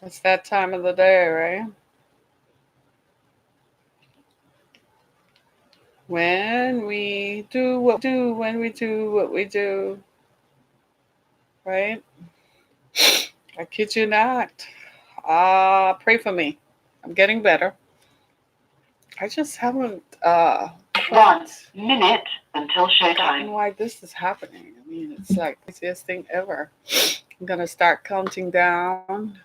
It's that time of the day, right? When we do what we do, right? I kid you not. Pray for me. I'm getting better. I just haven't One quite minute until gotten showtime. why this is happening. I mean, it's like the craziest thing ever. I'm gonna start counting down.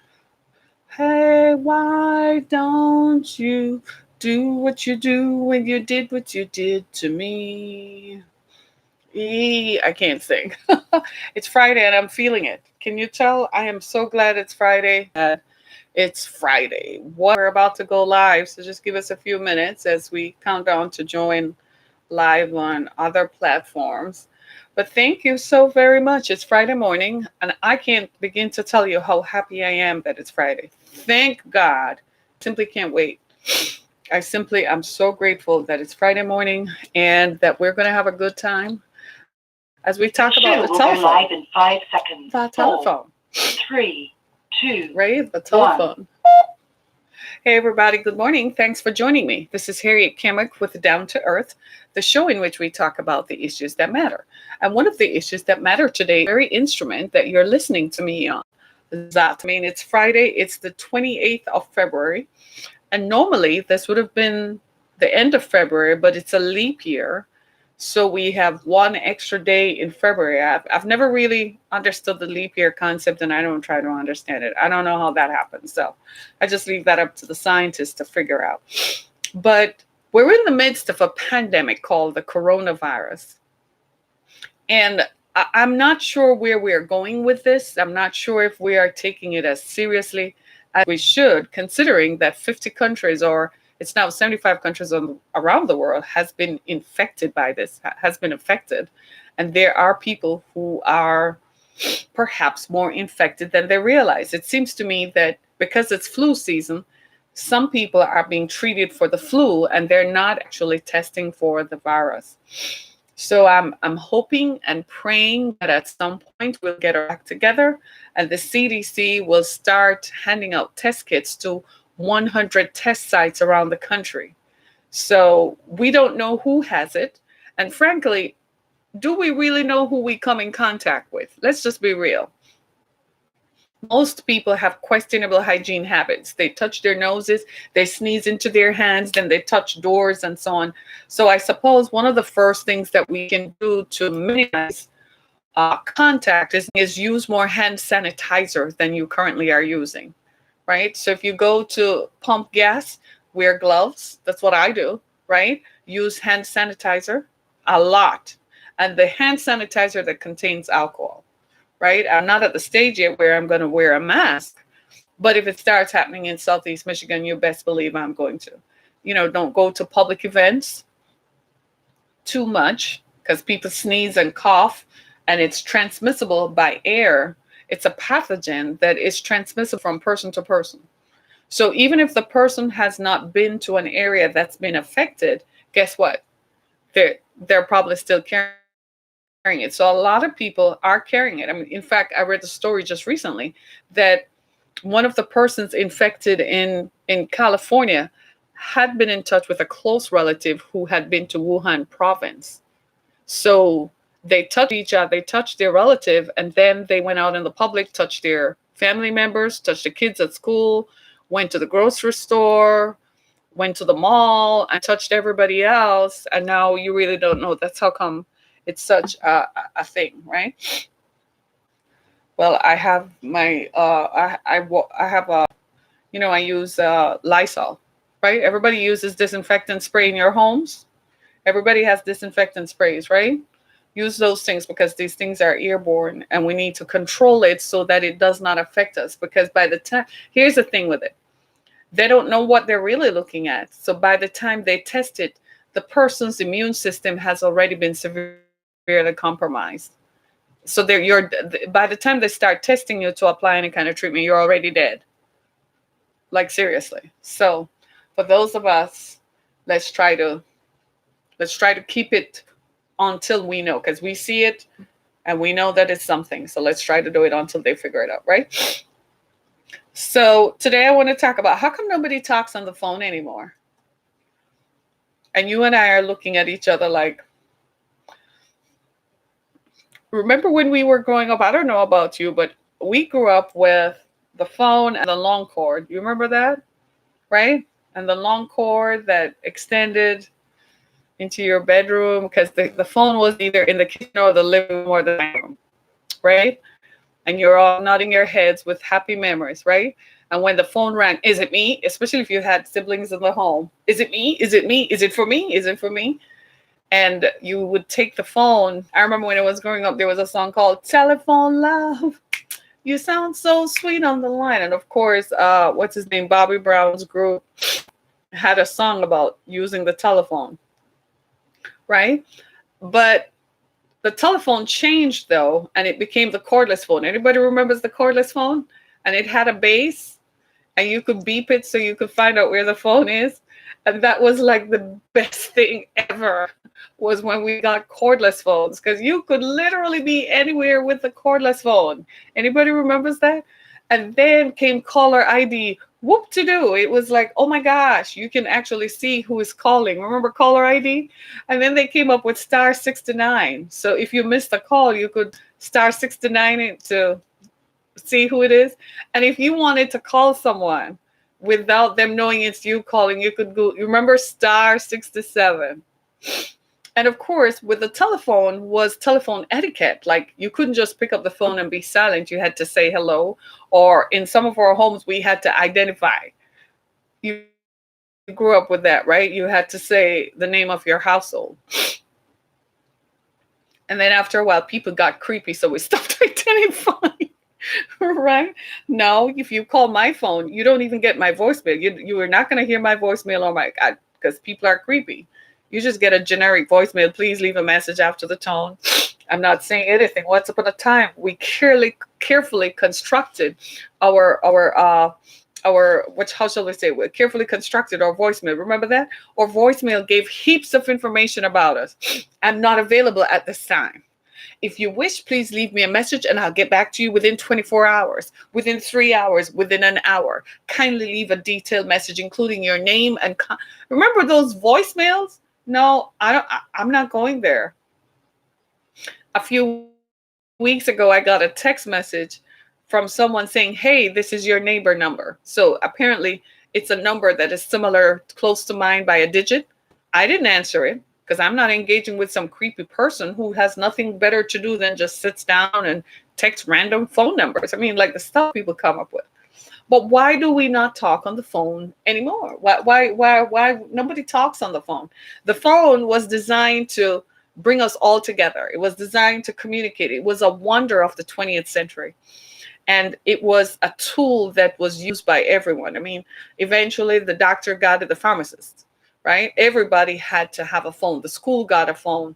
Hey, why don't you do what you do when you did what you did to me? I can't sing. It's Friday and I'm feeling it. Can you tell? I am so glad it's Friday. It's Friday. We're about to go live, so just give us a few minutes as we count down to join live on other platforms. But thank you so very much. It's Friday morning, and I can't begin to tell you how happy I am that it's Friday. Thank God. Simply can't wait. I'm so grateful that it's Friday morning and that we're going to have a good time as we talk about the The show will telephone. go live in 5 seconds. The Four, telephone, three, two, right? The one. telephone. Hey, everybody, good morning. Thanks for joining me. This is Harriet Kimmick with Down to Earth, the show in which we talk about the issues that matter. And one of the issues that matter today, very instrument that you're listening to me on. That, I mean, it's Friday, it's the 28th of February. And normally this would have been the end of February, but it's a leap year. So we have one extra day in February. I've never really understood the leap year concept and I don't try to understand it. I don't know how that happens. So I just leave that up to the scientists to figure out. But we're in the midst of a pandemic called the coronavirus. And I'm not sure where we're going with this. I'm not sure if we are taking it as seriously as we should, considering that 50 countries, or it's now 75 countries around the world, has been infected by this, has been affected. And there are people who are perhaps more infected than they realize. It seems to me that because it's flu season, some people are being treated for the flu and they're not actually testing for the virus. So I'm hoping and praying that at some point we'll get our act together and the CDC will start handing out test kits to 100 test sites around the country. So we don't know who has it. And frankly, do we really know who we come in contact with? Let's just be real. Most people have questionable hygiene habits. They touch their noses, they sneeze into their hands, then they touch doors and so on. So I suppose one of the first things that we can do to minimize contact is use more hand sanitizer than you currently are using, right? So if you go to pump gas, wear gloves. That's what I do, right? Use hand sanitizer a lot. And the hand sanitizer that contains alcohol, right? I'm not at the stage yet where I'm going to wear a mask, but if it starts happening in Southeast Michigan, you best believe I'm going to. Don't go to public events too much because people sneeze and cough and it's transmissible by air. It's a pathogen that is transmissible from person to person. So even if the person has not been to an area that's been affected, guess what? They're probably still carrying it. So a lot of people are carrying it. I mean, in fact, I read a story just recently that one of the persons infected in California had been in touch with a close relative who had been to Wuhan province. So they touched each other, they touched their relative, and then they went out in the public, touched their family members, touched the kids at school, went to the grocery store, went to the mall, and touched everybody else. And now you really don't know. That's how come it's such a thing, right? Well, I have my I have a I use Lysol, right? Everybody uses disinfectant spray in your homes. Everybody has disinfectant sprays, right? Use those things because these things are airborne and we need to control it so that it does not affect us. Because by the time, here's the thing with it, they don't know what they're really looking at. So by the time they test it, the person's immune system has already been severely compromised. So by the time they start testing you to apply any kind of treatment, you're already dead. Like seriously. So for those of us, let's try to let's try to keep it until we know, because we see it and we know that it's something. So let's try to do it until they figure it out, right? So today I want to talk about how come nobody talks on the phone anymore? And you and I are looking at each other like, remember when we were growing up? I don't know about you, but we grew up with the phone and the long cord. You remember that? Right? And the long cord that extended into your bedroom because the phone was either in the kitchen or the living room or the dining room, right? And you're all nodding your heads with happy memories, right? And when the phone rang, is it me? Especially if you had siblings in the home. Is it me? Is it me? Is it for me? Is it for me? And you would take the phone. I remember when I was growing up, there was a song called Telephone Love. You sound so sweet on the line. And of course, what's his name? Bobby Brown's group had a song about using the telephone, right? But the telephone changed though, and it became the cordless phone. Anybody remembers the cordless phone? And it had a base, and you could beep it so you could find out where the phone is. And that was like the best thing ever, was when we got cordless phones, because you could literally be anywhere with the cordless phone. Anybody remembers that? And then came caller ID. Whoop to do. It was like, oh my gosh, you can actually see who is calling. Remember caller ID? And then they came up with star 69. So if you missed a call, you could star 69 it to see who it is. And if you wanted to call someone without them knowing it's you calling, you could go, you remember star 67. And of course, with the telephone was telephone etiquette. Like you couldn't just pick up the phone and be silent. You had to say hello. Or in some of our homes, we had to identify. You grew up with that, right? You had to say the name of your household. And then after a while, people got creepy, so we stopped identifying. Right? Now, if you call my phone, you don't even get my voicemail. You are not going to hear my voicemail or my God, because people are creepy. You just get a generic voicemail. Please leave a message after the tone. I'm not saying anything. Once upon a time, we carefully constructed our how shall we say? We carefully constructed our voicemail. Remember that? Our voicemail gave heaps of information about us. I'm not available at this time. If you wish, please leave me a message and I'll get back to you within 24 hours, within 3 hours, within an hour. Kindly leave a detailed message, including your name and remember those voicemails? No, I'm not going there. A few weeks ago, I got a text message from someone saying, hey, this is your neighbor number. So apparently it's a number that is similar, close to mine by a digit. I didn't answer it, because I'm not engaging with some creepy person who has nothing better to do than just sits down and text random phone numbers. I mean, like the stuff people come up with. But why do we not talk on the phone anymore? Why nobody talks on the phone? The phone was designed to bring us all together. It was designed to communicate. It was a wonder of the 20th century. And it was a tool that was used by everyone. I mean, eventually the doctor got it, the pharmacist, right? Everybody had to have a phone. The school got a phone.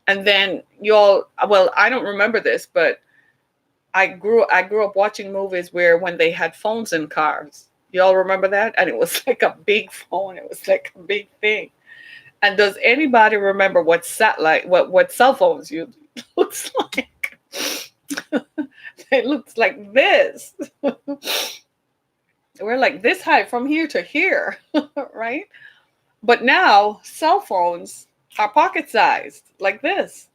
And then well, I don't remember this, but I grew up watching movies where when they had phones in cars. Y'all remember that? And it was like a big phone. It was like a big thing. And does anybody remember what cell phones looks like? It looks like this. We're like this high from here to here, right? But now cell phones are pocket sized like this.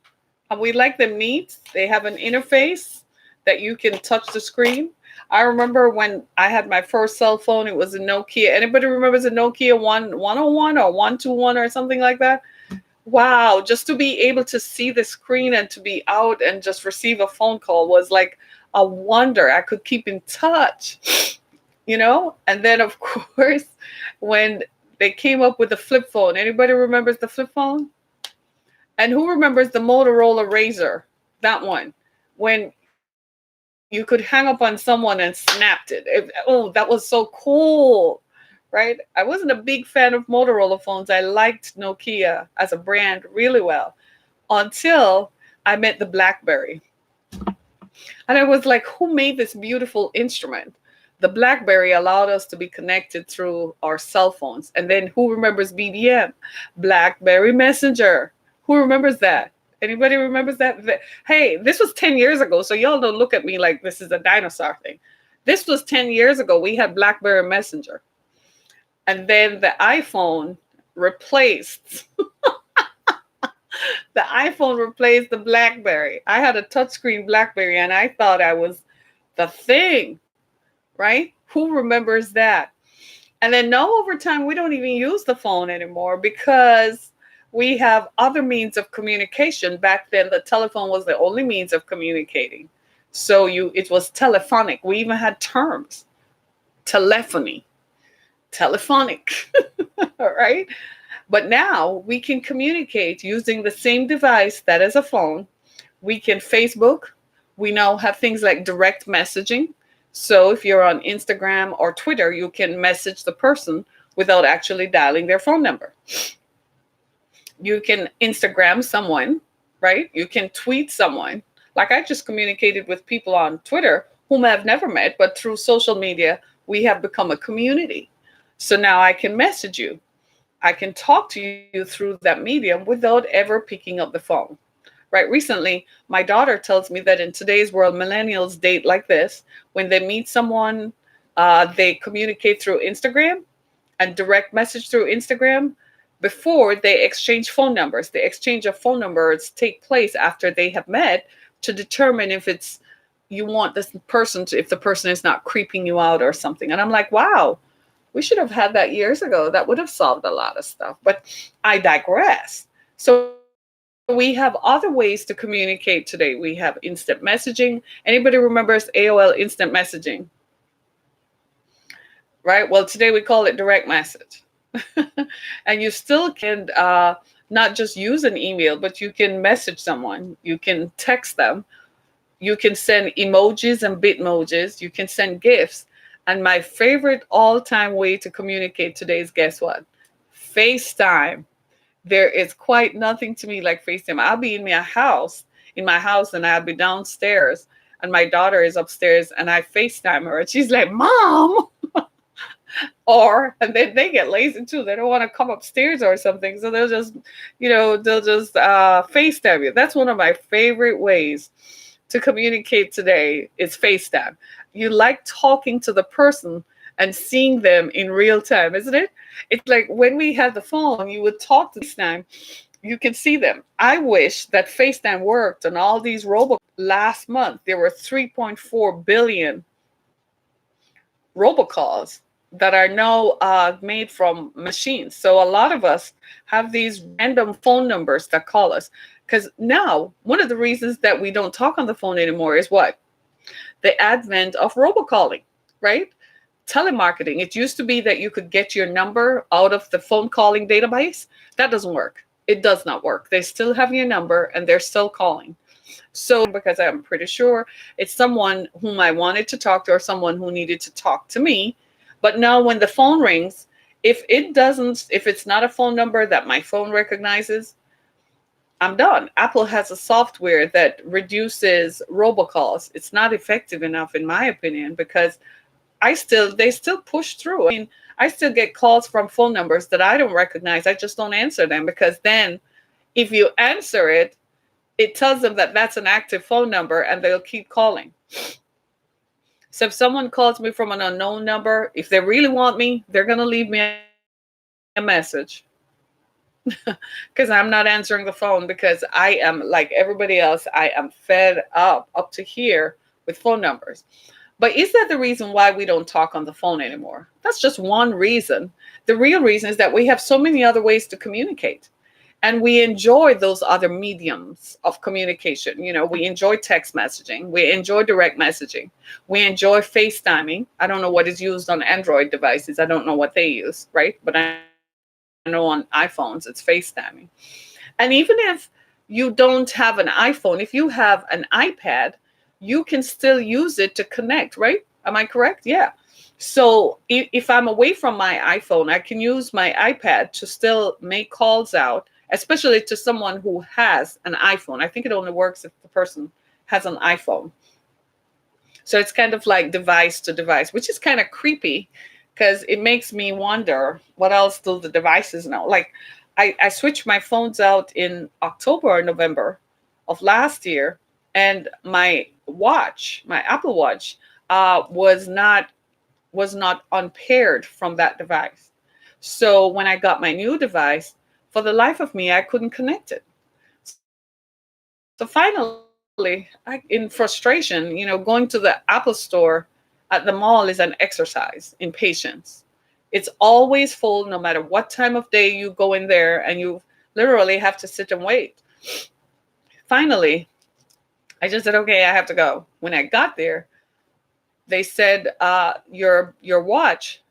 And we like them neat. They have an interface that you can touch the screen. I remember when I had my first cell phone, it was a Nokia. Anybody remembers a Nokia 101 or 121 or something like that? Wow, just to be able to see the screen and to be out and just receive a phone call was like a wonder. I could keep in touch, And then, of course, when they came up with the flip phone. Anybody remembers the flip phone? And who remembers the Motorola Razr? That one. When you could hang up on someone and snapped it. That was so cool, right? I wasn't a big fan of Motorola phones. I liked Nokia as a brand really well until I met the BlackBerry. And I was like, who made this beautiful instrument? The BlackBerry allowed us to be connected through our cell phones. And then who remembers BBM? BlackBerry Messenger. Who remembers that? Anybody remembers that? Hey, this was 10 years ago, so y'all don't look at me like this is a dinosaur thing. This was 10 years ago. We had BlackBerry Messenger. And then the iPhone replaced the BlackBerry. I had a touchscreen BlackBerry and I thought I was the thing, right? Who remembers that? And then now over time, we don't even use the phone anymore because we have other means of communication. Back then, the telephone was the only means of communicating. So it was telephonic. We even had terms: telephony, telephonic, all right? But now we can communicate using the same device that is a phone. We can Facebook. We now have things like direct messaging. So if you're on Instagram or Twitter, you can message the person without actually dialing their phone number. You can Instagram someone, right? You can tweet someone. Like I just communicated with people on Twitter whom I've never met, but through social media, we have become a community. So now I can message you. I can talk to you through that medium without ever picking up the phone. Right. Recently, my daughter tells me that in today's world, millennials date like this. When they meet someone, they communicate through Instagram and direct message through Instagram before they exchange phone numbers. The exchange of phone numbers take place after they have met to determine if you want this person to, if the person is not creeping you out or something. And I'm like, wow, we should have had that years ago. That would have solved a lot of stuff. But I digress. So we have other ways to communicate today. We have instant messaging. Anybody remembers AOL instant messaging? Right? Well, today we call it direct message. And you still can not just use an email, but you can message someone. You can text them. You can send emojis and bitmojis. You can send GIFs. And my favorite all-time way to communicate today is, guess what? FaceTime. There is quite nothing to me like FaceTime. I'll be in my house, and I'll be downstairs, and my daughter is upstairs, and I FaceTime her, and she's like, "Mom," and then they get lazy too. They don't want to come upstairs or something, so they'll just FaceTime you. That's one of my favorite ways to communicate today is FaceTime. You like talking to the person and seeing them in real time, isn't it? It's like when we had the phone, you would talk to FaceTime, you can see them. I wish that FaceTime worked on all these robocalls. Last month, there were 3.4 billion robocalls that are now made from machines. So a lot of us have these random phone numbers that call us. Because now, one of the reasons that we don't talk on the phone anymore is what? The advent of robocalling, right? Telemarketing. It used to be that you could get your number out of the phone calling database. That doesn't work. It does not work. They still have your number and they're still calling. So because I'm pretty sure it's someone whom I wanted to talk to or someone who needed to talk to me. But now when the phone rings, if it's not a phone number that my phone recognizes, I'm done. Apple has a software that reduces robocalls. It's not effective enough, in my opinion, because they still push through. I mean, I still get calls from phone numbers that I don't recognize. I just don't answer them because then if you answer it, it tells them that that's an active phone number and they'll keep calling. So if someone calls me from an unknown number, if they really want me, they're going to leave me a message because I'm not answering the phone because I am like everybody else. I am fed up to here with phone numbers. But is that the reason why we don't talk on the phone anymore? That's just one reason. The real reason is that we have so many other ways to communicate. And we enjoy those other mediums of communication. You know, we enjoy text messaging. We enjoy direct messaging. We enjoy FaceTiming. I don't know what is used on Android devices. I don't know what they use, right? But I know on iPhones, it's FaceTiming. And even if you don't have an iPhone, if you have an iPad, you can still use it to connect, right? Am I correct? Yeah. So if I'm away from my iPhone, I can use my iPad to still make calls out, especially to someone who has an iPhone. I think it only works if the person has an iPhone. So it's kind of like device to device, which is kind of creepy because it makes me wonder what else do the devices know? Like I switched my phones out in October or November of last year, and my Apple Watch, was not unpaired from that device. So when I got my new device, for the life of me, I couldn't connect it. So finally, in frustration, going to the Apple store at the mall is an exercise in patience. It's always full no matter what time of day you go in there, and you literally have to sit and wait. Finally, I just said, okay, I have to go. When I got there, they said, your watch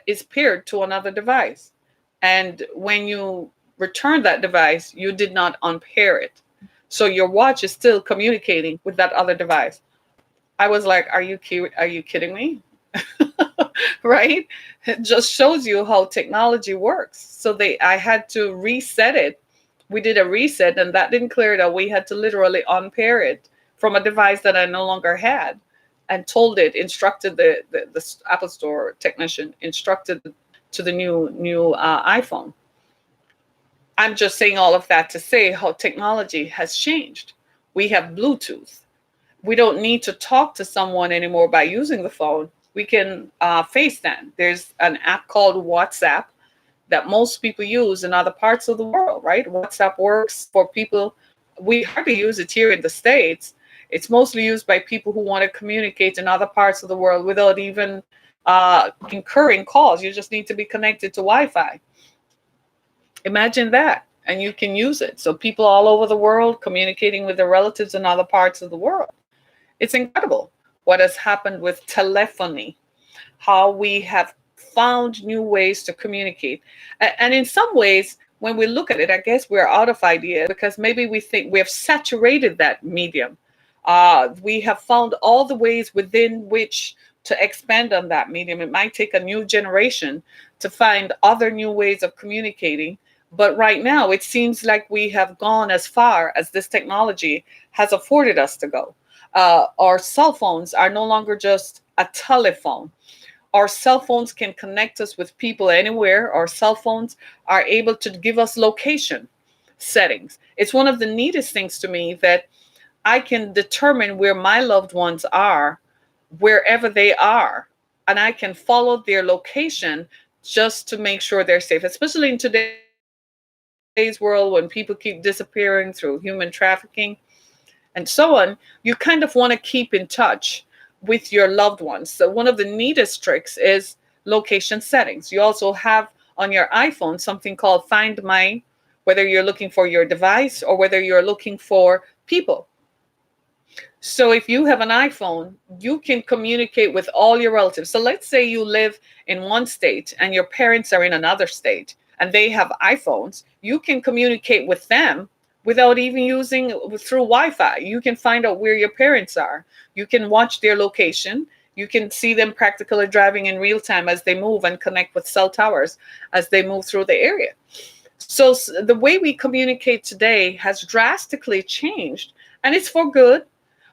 is paired to another device. And when you return that device, you did not unpair it. So your watch is still communicating with that other device. I was like, are you kidding me? Right? It just shows you how technology works. So I had to reset it. We did a reset, and that didn't clear it out. We had to literally unpair it from a device that I no longer had, and instructed the Apple Store technician, instructed to the new iPhone. I'm just saying all of that to say how technology has changed. We have Bluetooth. We don't need to talk to someone anymore by using the phone. We can FaceTime. There's an app called WhatsApp that most people use in other parts of the world, right? WhatsApp works for people. We hardly use it here in the States. It's mostly used by people who want to communicate in other parts of the world without even incurring calls. You just need to be connected to Wi-Fi. Imagine that. And you can use it. So people all over the world communicating with their relatives in other parts of the world. It's incredible what has happened with telephony, how we have found new ways to communicate. And in some ways, when we look at it, I guess we're out of ideas because maybe we think we have saturated that medium. We have found all the ways within which to expand on that medium. It might take a new generation to find other new ways of communicating. But right now, it seems like we have gone as far as this technology has afforded us to go. Our cell phones are no longer just a telephone. Our cell phones can connect us with people anywhere. Our cell phones are able to give us location settings. It's one of the neatest things to me that I can determine where my loved ones are, wherever they are, and I can follow their location just to make sure they're safe, especially in today's world when people keep disappearing through human trafficking and so on. You kind of want to keep in touch with your loved ones. So one of the neatest tricks is location settings. You also have on your iPhone something called Find My, whether you're looking for your device or whether you're looking for people. So if you have an iPhone, you can communicate with all your relatives. So let's say you live in one state and your parents are in another state and they have iPhones. You can communicate with them without even using through Wi-Fi. You can find out where your parents are. You can watch their location. You can see them practically driving in real time as they move and connect with cell towers as they move through the area. So the way we communicate today has drastically changed, and it's for good.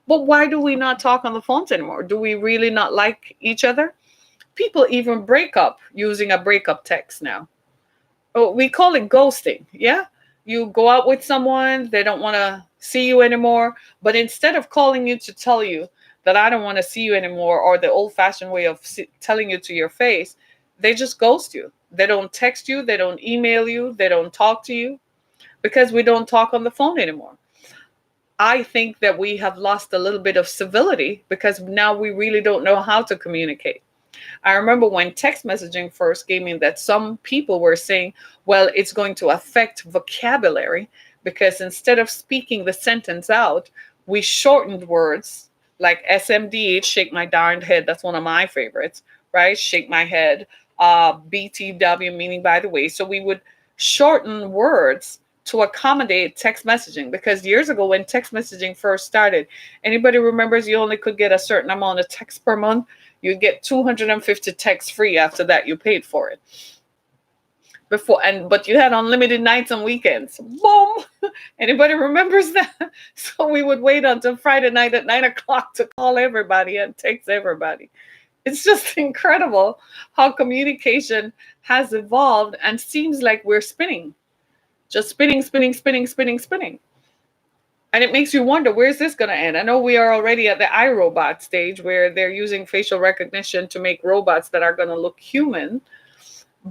But why do we not talk on the phones anymore? Do we really not like each other? People even break up using a breakup text now. Oh, we call it ghosting. Yeah. You go out with someone, they don't want to see you anymore. But instead of calling you to tell you that I don't want to see you anymore, or the old fashioned way of telling you to your face, they just ghost you. They don't text you. They don't email you. They don't talk to you because we don't talk on the phone anymore. I think that we have lost a little bit of civility because now we really don't know how to communicate. I remember when text messaging first came in that some people were saying, well, it's going to affect vocabulary because instead of speaking the sentence out, we shortened words like SMDH, shake my darned head. That's one of my favorites, right? Shake my head. BTW, meaning by the way. So we would shorten words to accommodate text messaging, because years ago when text messaging first started, anybody remembers you only could get a certain amount of text per month? You get 250 texts free. After that, you paid for it. But you had unlimited nights and weekends. Boom! Anybody remembers that? So we would wait until Friday night at 9 o'clock to call everybody and text everybody. It's just incredible how communication has evolved and seems like we're spinning. Just spinning, spinning, spinning, spinning, spinning. And it makes you wonder, where's this going to end? I know we are already at the iRobot stage where they're using facial recognition to make robots that are going to look human.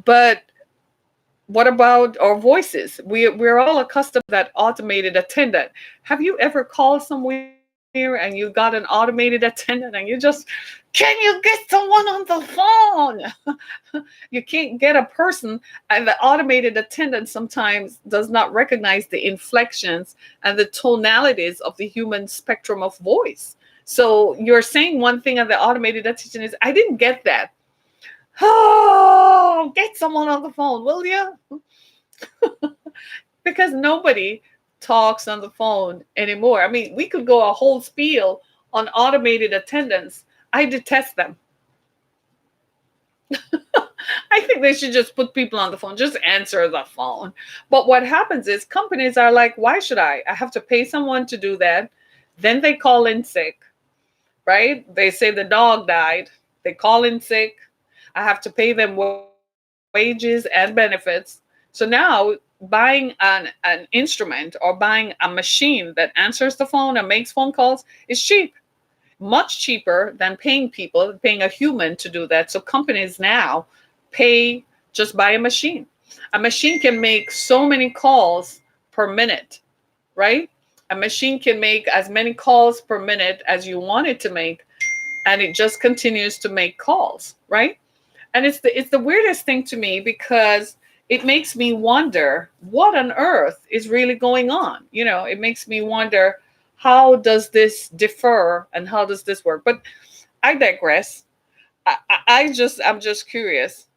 But what about our voices? We're all accustomed to that automated attendant. Have you ever called somewhere and you got an automated attendant and you just, can you get someone on the phone? You can't get a person, and the automated attendant sometimes does not recognize the inflections and the tonalities of the human spectrum of voice. So you're saying one thing and the automated attendant is, I didn't get that. Oh, get someone on the phone, will you? Because nobody talks on the phone anymore. I mean, we could go a whole spiel on automated attendants. I detest them. I think they should just put people on the phone, just answer the phone. But what happens is companies are like, why should I? I have to pay someone to do that. Then they call in sick, right? They say the dog died. They call in sick. I have to pay them wages and benefits. So now buying an instrument or buying a machine that answers the phone and makes phone calls is cheap, much cheaper than paying a human to do that. So companies now pay, just buy a machine. A machine can make so many calls per minute, right? A machine can make as many calls per minute as you want it to make, and it just continues to make calls, right? And it's the weirdest thing to me, because it makes me wonder what on earth is really going on. It makes me wonder, how does this differ and how does this work? But I digress. I'm just curious.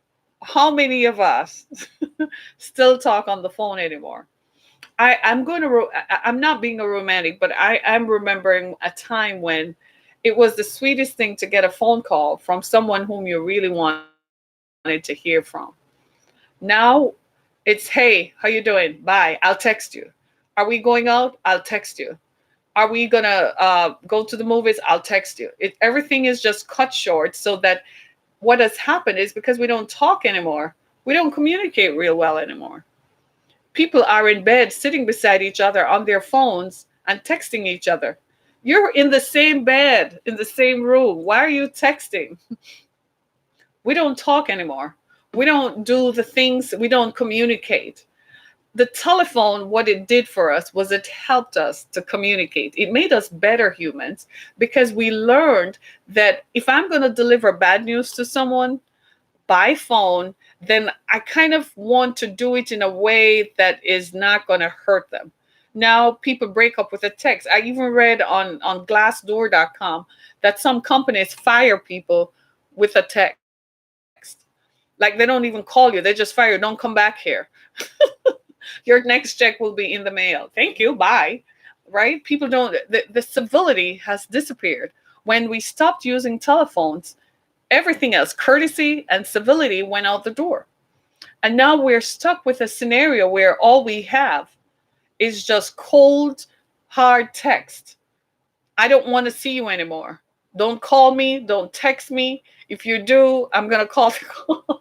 How many of us still talk on the phone anymore? I'm not being a romantic, but I'm remembering a time when it was the sweetest thing to get a phone call from someone whom you really wanted to hear from. Now it's, hey, how you doing? Bye. I'll text you. Are we going out? I'll text you. Are we gonna go to the movies? I'll text you. Everything is just cut short, so that what has happened is, because we don't talk anymore, we don't communicate real well anymore. People are in bed sitting beside each other on their phones and texting each other. You're in the same bed, in the same room. Why are you texting? We don't talk anymore. We don't do the things, we don't communicate. The telephone, what it did for us was it helped us to communicate. It made us better humans, because we learned that if I'm going to deliver bad news to someone by phone, then I kind of want to do it in a way that is not going to hurt them. Now people break up with a text. I even read on glassdoor.com that some companies fire people with a text. Like, they don't even call you, they just fire you. Don't come back here. Your next check will be in the mail. Thank you. Bye. Right? People don't, the civility has disappeared. When we stopped using telephones, everything else, courtesy and civility, went out the door. And now we're stuck with a scenario where all we have is just cold, hard text. I don't want to see you anymore. Don't call me. Don't text me. If you do, I'm going to call the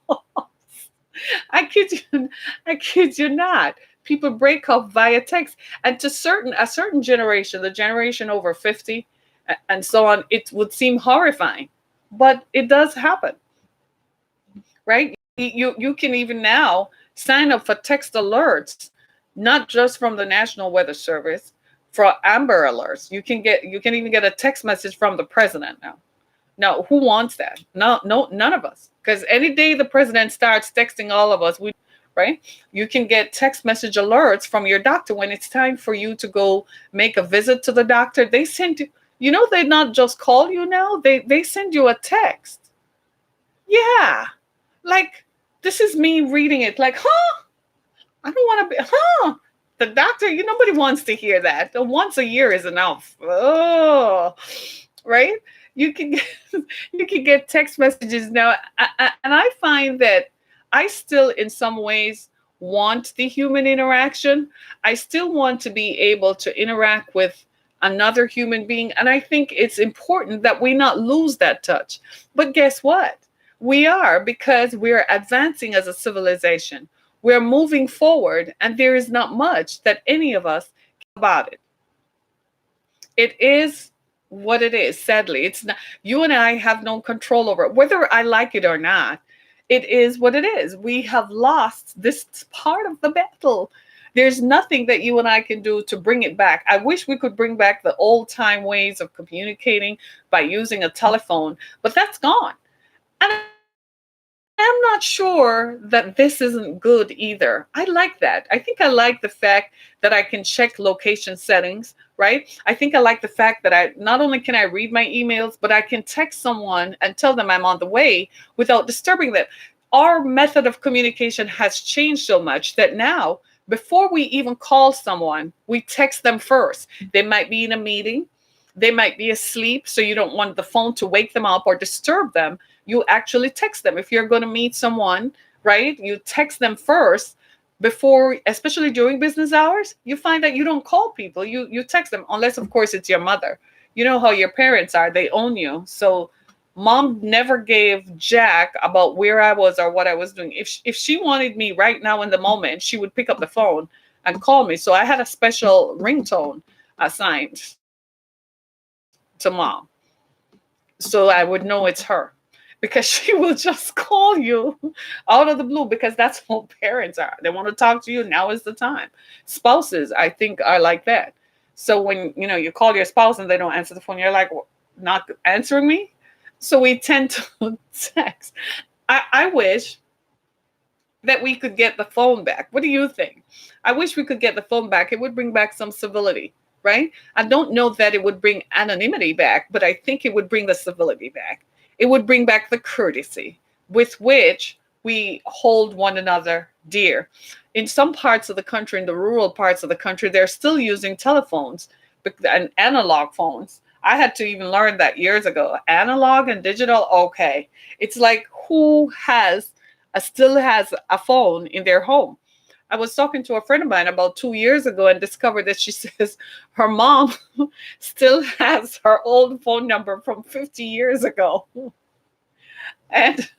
I kid you not. People break up via text. And to a certain generation, the generation over 50 and so on, it would seem horrifying. But it does happen, right? You can even now sign up for text alerts, not just from the National Weather Service, for Amber Alerts. You can even get a text message from the president now. Now, who wants that? No, none of us. Because any day the president starts texting all of us, right? You can get text message alerts from your doctor when it's time for you to go make a visit to the doctor. They send you, they not just call you now, they send you a text. Yeah. Like, this is me reading it like, I don't want to be, the doctor, nobody wants to hear that. Once a year is enough. Oh, right? You can get text messages now, and I find that I still, in some ways, want the human interaction. I still want to be able to interact with another human being, and I think it's important that we not lose that touch. But guess what? We are, because we're advancing as a civilization. We're moving forward, and there is not much that any of us can do about it. It is what it is. Sadly, it's not. You and I have no control over it, whether I like it or not. It is what it is. We have lost this part of the battle. There's nothing that you and I can do to bring it back. I wish we could bring back the old time ways of communicating by using a telephone, but that's gone. And I'm not sure that this isn't good either. I like that. I think I like the fact that I can check location settings, right? I think I like the fact that I not only can I read my emails, but I can text someone and tell them I'm on the way without disturbing them. Our method of communication has changed so much that now, before we even call someone, we text them first. They might be in a meeting, they might be asleep, so you don't want the phone to wake them up or disturb them. You actually text them. If you're going to meet someone, right, you text them first before, especially during business hours. You find that you don't call people, you text them, unless of course it's your mother. You know how your parents are, they own you. So mom never gave jack about where I was or what I was doing. If she wanted me right now in the moment, she would pick up the phone and call me. So I had a special ringtone assigned to mom, so I would know it's her, because she will just call you out of the blue, because that's what parents are. They want to talk to you. Now is the time. Spouses, I think, are like that. So when you call your spouse and they don't answer the phone, you're like, "Well, not answering me?" So we tend to text. I wish that we could get the phone back. What do you think? I wish we could get the phone back. It would bring back some civility, right? I don't know that it would bring anonymity back, but I think it would bring the civility back. It would bring back the courtesy with which we hold one another dear. In some parts of the country, in the rural parts of the country, they're still using telephones and analog phones. I had to even learn that years ago. Analog and digital, okay. It's like, who still has a phone in their home? I was talking to a friend of mine about 2 years ago and discovered that she says her mom still has her old phone number from 50 years ago. And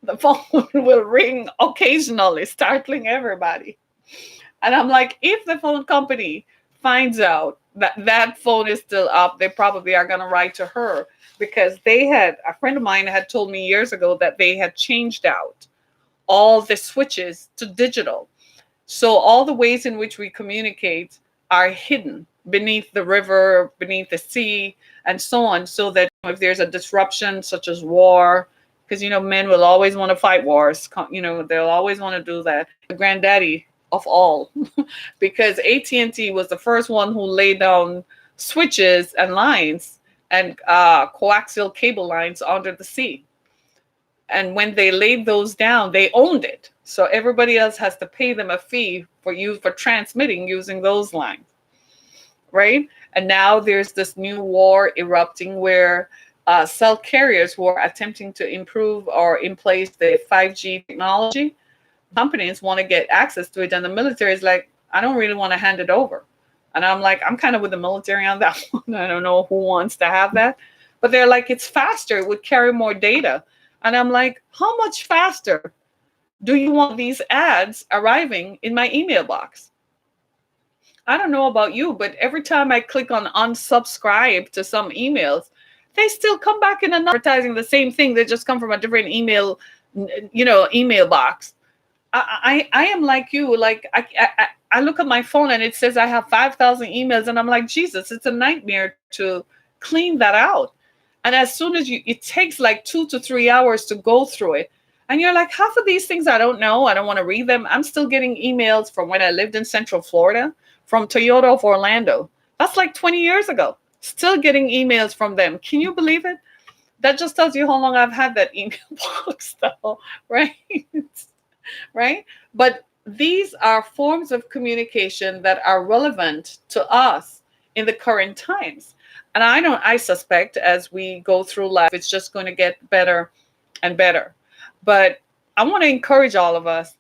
the phone will ring occasionally, startling everybody. And I'm like, if the phone company finds out that that phone is still up, they probably are going to write to her, because a friend of mine had told me years ago that they had changed out all the switches to digital. So all the ways in which we communicate are hidden beneath the river, beneath the sea, and so on, so that if there's a disruption such as war, because men will always want to fight wars, they'll always want to do that. The granddaddy of all, because AT&T was the first one who laid down switches and lines and coaxial cable lines under the sea. And when they laid those down, they owned it. So everybody else has to pay them a fee for transmitting using those lines, right? And now there's this new war erupting where cell carriers who are attempting to improve or in place the 5G technology, companies want to get access to it, and the military is like, I don't really want to hand it over. And I'm like, I'm kind of with the military on that one. I don't know who wants to have that, but they're like, it's faster, it would carry more data. And I'm like, how much faster do you want these ads arriving in my email box? I don't know about you, but every time I click on unsubscribe to some emails, they still come back in and advertising the same thing. They just come from a different email box. I am like you. Like I look at my phone and it says I have 5,000 emails, and I'm like, Jesus, it's a nightmare to clean that out. And as soon as it takes like 2 to 3 hours to go through it. And you're like, half of these things I don't know. I don't want to read them. I'm still getting emails from when I lived in Central Florida from Toyota of Orlando. That's like 20 years ago. Still getting emails from them. Can you believe it? That just tells you how long I've had that email box, though, right? Right? But these are forms of communication that are relevant to us in the current times. And I suspect as we go through life, it's just going to get better and better. But I want to encourage all of us.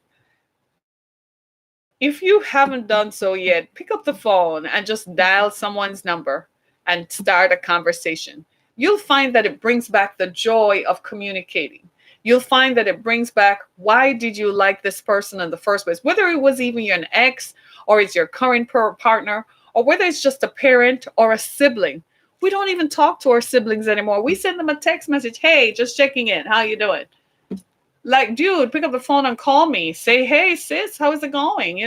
If you haven't done so yet, pick up the phone and just dial someone's number and start a conversation. You'll find that it brings back the joy of communicating. You'll find that it brings back, why did you like this person in the first place? Whether it was even an ex, or it's your current partner, or whether it's just a parent or a sibling. We don't even talk to our siblings anymore. We send them a text message, hey, just checking in. How you doing? Like, dude, pick up the phone and call me. Say, hey, sis, how is it going?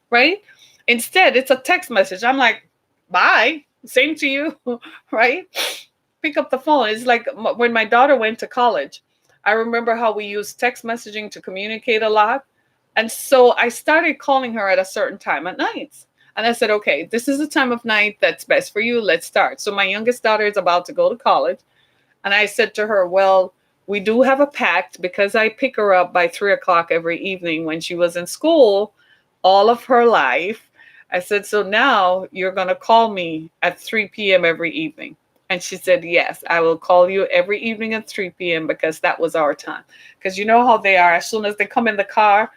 Right? Instead, it's a text message. I'm like, bye. Same to you, right? Pick up the phone. It's like when my daughter went to college. I remember how we used text messaging to communicate a lot. And so I started calling her at a certain time at night. And I said, okay, this is the time of night that's best for you. Let's start. So my youngest daughter is about to go to college. And I said to her, well, we do have a pact because I pick her up by 3 o'clock every evening when she was in school all of her life. I said, so now you're going to call me at 3 p.m. every evening. And she said, yes, I will call you every evening at 3 p.m. because that was our time. Because you know how they are. As soon as they come in the car,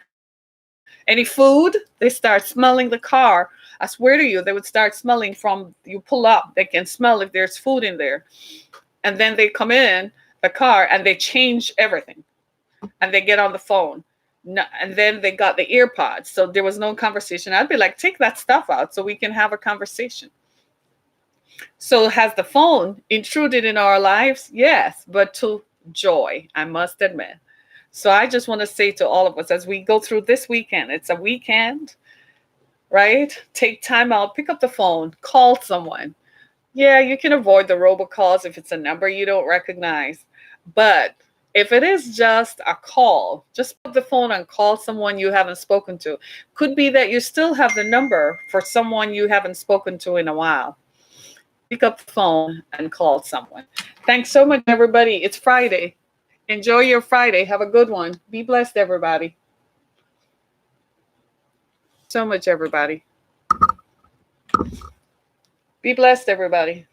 any food, they start smelling the car. I swear to you, they would start smelling from you pull up. They can smell if there's food in there. And then they come in the car and they change everything. And they get on the phone. No, and then they got the ear pods. So there was no conversation. I'd be like, take that stuff out so we can have a conversation. So has the phone intruded in our lives? Yes, but to joy, I must admit. So I just want to say to all of us as we go through this weekend, it's a weekend, right? Take time out, pick up the phone, call someone. Yeah, you can avoid the robocalls if it's a number you don't recognize. But if it is just a call, just pick up the phone and call someone you haven't spoken to. Could be that you still have the number for someone you haven't spoken to in a while. Pick up the phone and call someone. Thanks so much, everybody. It's Friday. Enjoy your Friday. Have a good one. Be blessed, everybody. So much, everybody. Be blessed, everybody.